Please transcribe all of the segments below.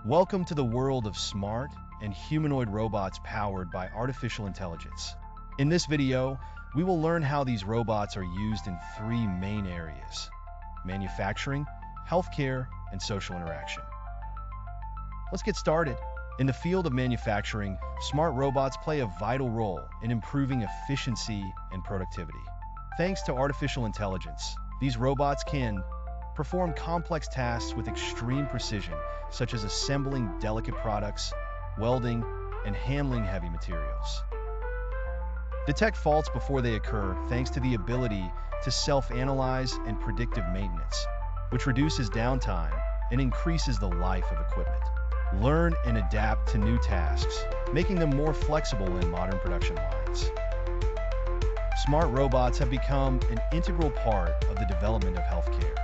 Welcome to the world of smart and humanoid robots powered by artificial intelligence. In this video, we will learn how these robots are used in three main areas: manufacturing, healthcare, and social interaction. Let's get started. In the field of manufacturing, smart robots play a vital role in improving efficiency and productivity. Thanks to artificial intelligence, these robots can perform complex tasks with extreme precision, such as assembling delicate products, welding, and handling heavy materials. Detect faults before they occur thanks to the ability to self-analyze and predictive maintenance, which reduces downtime and increases the life of equipment. Learn and adapt to new tasks, making them more flexible in modern production lines. Smart robots have become an integral part of the development of healthcare.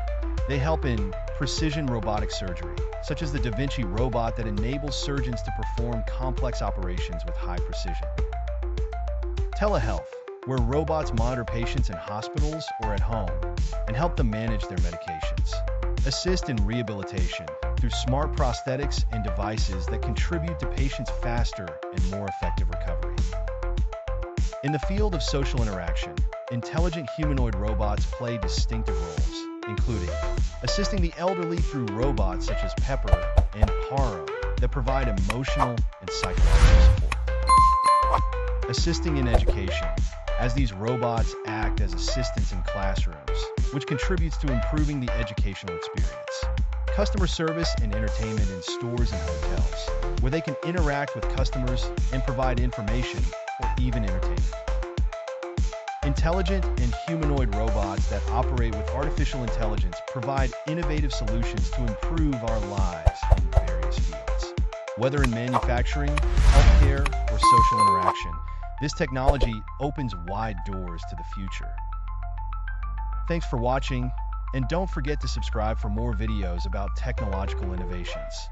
They help in precision robotic surgery, such as the Da Vinci robot that enables surgeons to perform complex operations with high precision. Telehealth, where robots monitor patients in hospitals or at home and help them manage their medications. Assist in rehabilitation through smart prosthetics and devices that contribute to patients' faster and more effective recovery. In the field of social interaction, intelligent humanoid robots play distinctive roles, including assisting the elderly through robots such as Pepper and Paro that provide emotional and psychological support. Assisting in education, as these robots act as assistants in classrooms, which contributes to improving the educational experience. Customer service and entertainment in stores and hotels, where they can interact with customers and provide information or even entertainment. Intelligent and humanoid robots that operate with artificial intelligence provide innovative solutions to improve our lives in various fields. Whether in manufacturing, healthcare, or social interaction, this technology opens wide doors to the future. Thanks for watching, and don't forget to subscribe for more videos about technological innovations.